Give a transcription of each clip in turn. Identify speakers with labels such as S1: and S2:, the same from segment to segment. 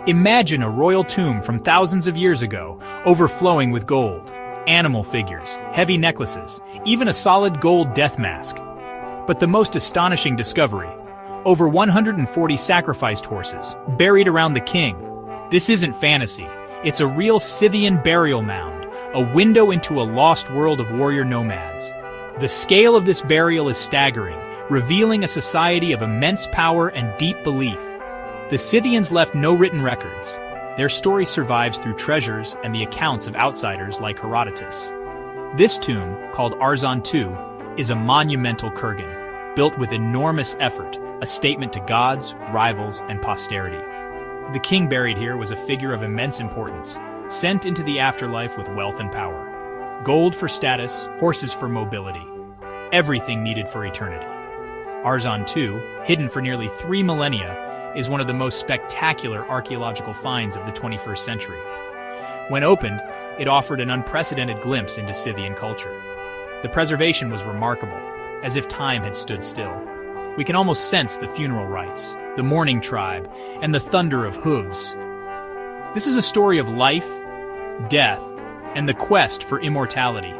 S1: Imagine a royal tomb from thousands of years ago, overflowing with gold, animal figures, heavy necklaces, even a solid gold death mask. But the most astonishing discovery: over 140 sacrificed horses, buried around the king. This isn't fantasy, it's a real Scythian burial mound, a window into a lost world of warrior nomads. The scale of this burial is staggering, revealing a society of immense power and deep belief. The Scythians left no written records. Their story survives through treasures and the accounts of outsiders like Herodotus. This tomb, called Archaeological II, is a monumental kurgan, built with enormous effort, a statement to gods, rivals, and posterity. The king buried here was a figure of immense importance, sent into the afterlife with wealth and power. Gold for status, horses for mobility. Everything needed for eternity. Archaeological II, hidden for nearly 3 millennia, is one of the most spectacular archaeological finds of the 21st century. When opened, it offered an unprecedented glimpse into Scythian culture. The preservation was remarkable, as if time had stood still. We can almost sense the funeral rites, the mourning tribe, and the thunder of hooves. This is a story of life, death, and the quest for immortality.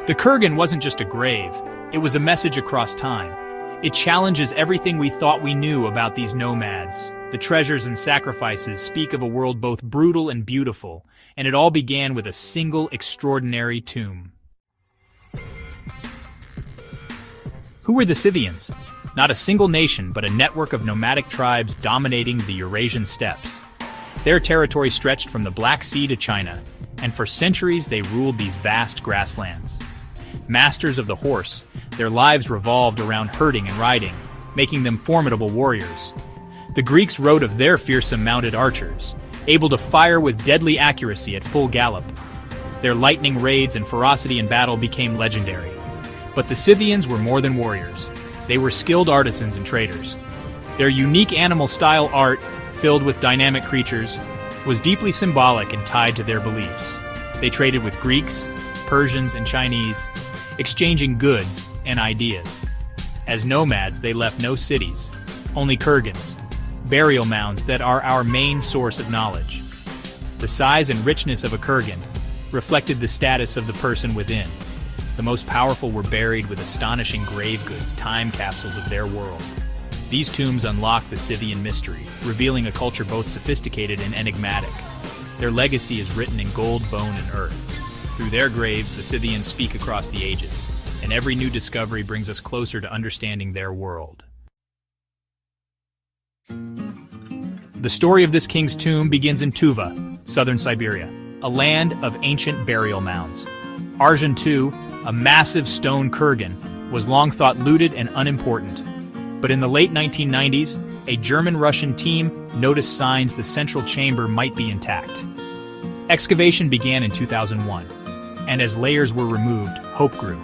S1: The kurgan wasn't just a grave, it was a message across time. It challenges everything we thought we knew about these nomads. The treasures and sacrifices speak of a world both brutal and beautiful, and it all began with a single extraordinary tomb. Who were the Scythians? Not a single nation, but a network of nomadic tribes dominating the Eurasian steppes. Their territory stretched from the Black Sea to China, and for centuries they ruled these vast grasslands. Masters of the horse, their lives revolved around herding and riding, making them formidable warriors. The Greeks wrote of their fearsome mounted archers, able to fire with deadly accuracy at full gallop. Their lightning raids and ferocity in battle became legendary. But the Scythians were more than warriors. They were skilled artisans and traders. Their unique animal-style art, filled with dynamic creatures, was deeply symbolic and tied to their beliefs. They traded with Greeks, Persians, and Chinese, exchanging goods and ideas. As nomads, they left no cities, only kurgans, burial mounds that are our main source of knowledge. The size and richness of a kurgan reflected the status of the person within. The most powerful were buried with astonishing grave goods, time capsules of their world. These tombs unlock the Scythian mystery, revealing a culture both sophisticated and enigmatic. Their legacy is written in gold, bone, and earth. Through their graves, the Scythians speak across the ages, and every new discovery brings us closer to understanding their world. The story of this king's tomb begins in Tuva, southern Siberia, a land of ancient burial mounds. Archaeological II, a massive stone kurgan, was long thought looted and unimportant. But in the late 1990s, a German-Russian team noticed signs the central chamber might be intact. Excavation began in 2001, and as layers were removed, hope grew.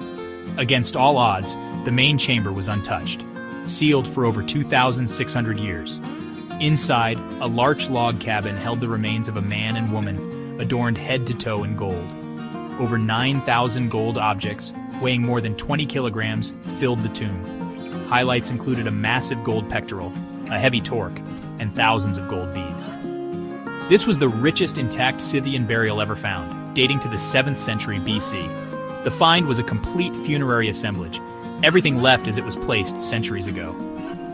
S1: Against all odds, the main chamber was untouched, sealed for over 2,600 years. Inside, a large log cabin held the remains of a man and woman, adorned head to toe in gold. Over 9,000 gold objects, weighing more than 20 kilograms, filled the tomb. Highlights included a massive gold pectoral, a heavy torque, and thousands of gold beads. This was the richest intact Scythian burial ever found, dating to the 7th century BC. The find was a complete funerary assemblage, everything left as it was placed centuries ago.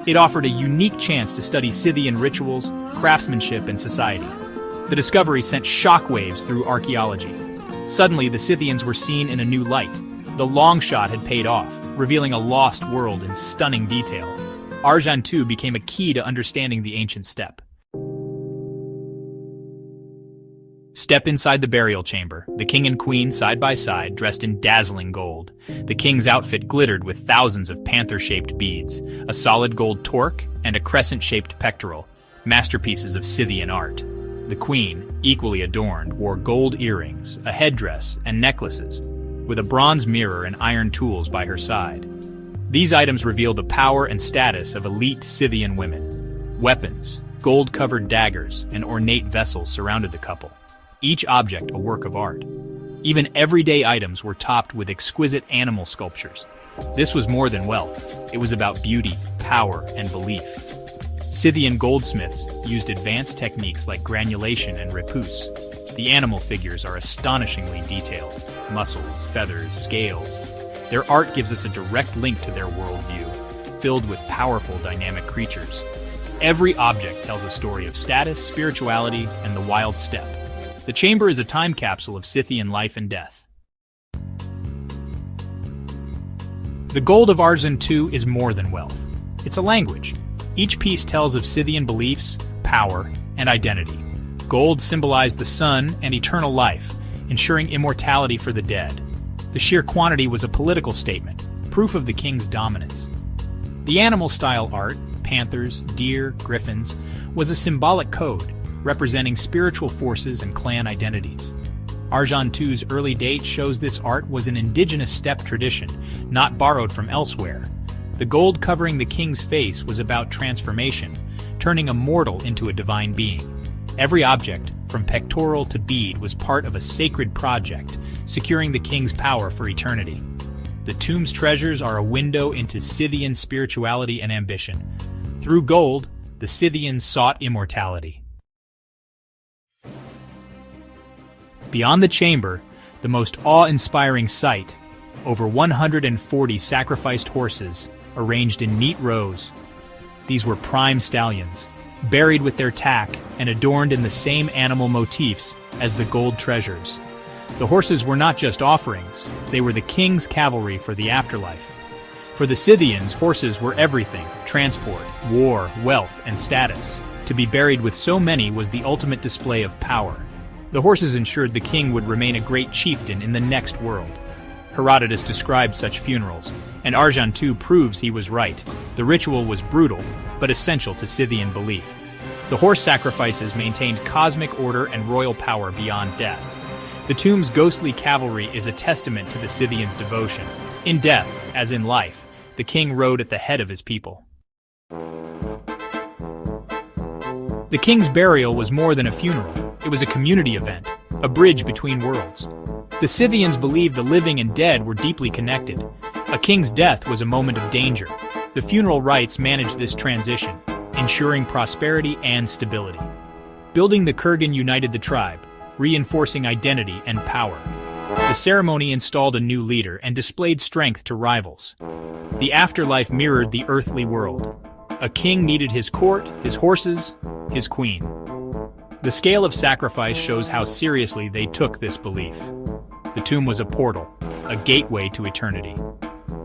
S1: It offered a unique chance to study Scythian rituals, craftsmanship, and society. The discovery sent shockwaves through archaeology. Suddenly, the Scythians were seen in a new light. The long shot had paid off, revealing a lost world in stunning detail. Archaeological II became a key to understanding the ancient steppe. Step inside the burial chamber, the king and queen side by side, dressed in dazzling gold. The king's outfit glittered with thousands of panther-shaped beads, a solid gold torque, and a crescent-shaped pectoral, masterpieces of Scythian art. The queen, equally adorned, wore gold earrings, a headdress, and necklaces, with a bronze mirror and iron tools by her side. These items reveal the power and status of elite Scythian women. Weapons, gold-covered daggers, and ornate vessels surrounded the couple, each object a work of art. Even everyday items were topped with exquisite animal sculptures. This was more than wealth. It was about beauty, power, and belief. Scythian goldsmiths used advanced techniques like granulation and repousse. The animal figures are astonishingly detailed: muscles, feathers, scales. Their art gives us a direct link to their worldview, filled with powerful, dynamic creatures. Every object tells a story of status, spirituality, and the wild steppe. The chamber is a time capsule of Scythian life and death. The gold of Archaeological II is more than wealth. It's a language. Each piece tells of Scythian beliefs, power, and identity. Gold symbolized the sun and eternal life, ensuring immortality for the dead. The sheer quantity was a political statement, proof of the king's dominance. The animal-style art, panthers, deer, griffins, was a symbolic code, representing spiritual forces and clan identities. Archaeological II's early date shows this art was an indigenous steppe tradition, not borrowed from elsewhere. The gold covering the king's face was about transformation, turning a mortal into a divine being. Every object, from pectoral to bead, was part of a sacred project, securing the king's power for eternity. The tomb's treasures are a window into Scythian spirituality and ambition. Through gold, the Scythians sought immortality. Beyond the chamber, the most awe-inspiring sight, over 140 sacrificed horses, arranged in neat rows. These were prime stallions, buried with their tack and adorned in the same animal motifs as the gold treasures. The horses were not just offerings, they were the king's cavalry for the afterlife. For the Scythians, horses were everything: transport, war, wealth, and status. To be buried with so many was the ultimate display of power. The horses ensured the king would remain a great chieftain in the next world. Herodotus described such funerals, and Archaeological II proves he was right. The ritual was brutal, but essential to Scythian belief. The horse sacrifices maintained cosmic order and royal power beyond death. The tomb's ghostly cavalry is a testament to the Scythians' devotion. In death, as in life, the king rode at the head of his people. The king's burial was more than a funeral. It was a community event, a bridge between worlds. The Scythians believed the living and dead were deeply connected. A king's death was a moment of danger. The funeral rites managed this transition, ensuring prosperity and stability. Building the kurgan united the tribe, reinforcing identity and power. The ceremony installed a new leader and displayed strength to rivals. The afterlife mirrored the earthly world. A king needed his court, his horses, his queen. The scale of sacrifice shows how seriously they took this belief. The tomb was a portal, a gateway to eternity.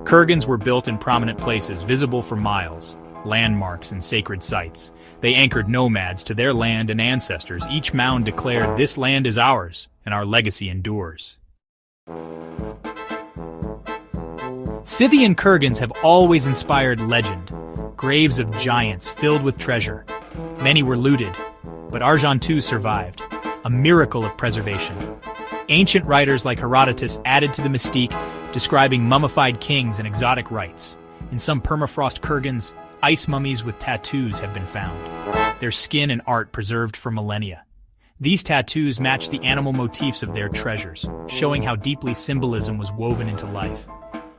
S1: Kurgans were built in prominent places, visible for miles, landmarks and sacred sites. They anchored nomads to their land and ancestors. Each mound declared, "This land is ours, and our legacy endures." Scythian kurgans have always inspired legend. Graves of giants filled with treasure. Many were looted, but Archaeological II survived, a miracle of preservation. Ancient writers like Herodotus added to the mystique, describing mummified kings and exotic rites. In some permafrost kurgans, ice mummies with tattoos have been found, their skin and art preserved for millennia. These tattoos match the animal motifs of their treasures, showing how deeply symbolism was woven into life.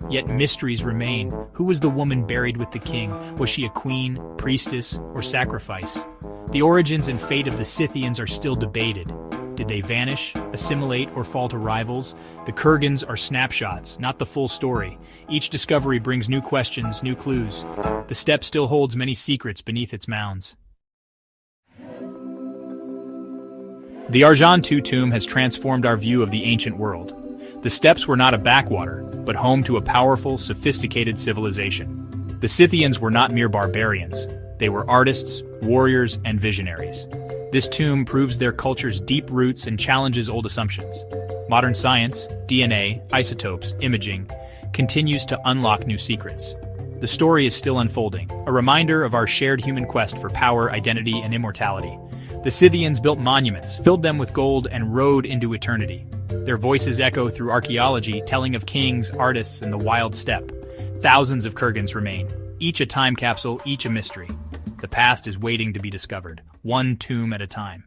S1: Yet mysteries remain. Who was the woman buried with the king? Was she a queen, priestess, or sacrifice? The origins and fate of the Scythians are still debated. Did they vanish, assimilate, or fall to rivals? The kurgans are snapshots, not the full story. Each discovery brings new questions, new clues. The steppe still holds many secrets beneath its mounds. The Archaeological II tomb has transformed our view of the ancient world. The steppes were not a backwater, but home to a powerful, sophisticated civilization. The Scythians were not mere barbarians. They were artists, warriors, and visionaries. This tomb proves their culture's deep roots and challenges old assumptions. Modern science, DNA, isotopes, imaging, continues to unlock new secrets. The story is still unfolding, a reminder of our shared human quest for power, identity, and immortality. The Scythians built monuments, filled them with gold, and rode into eternity. Their voices echo through archaeology, telling of kings, artists, and the wild steppe. Thousands of kurgans remain, each a time capsule, each a mystery. The past is waiting to be discovered, one tomb at a time.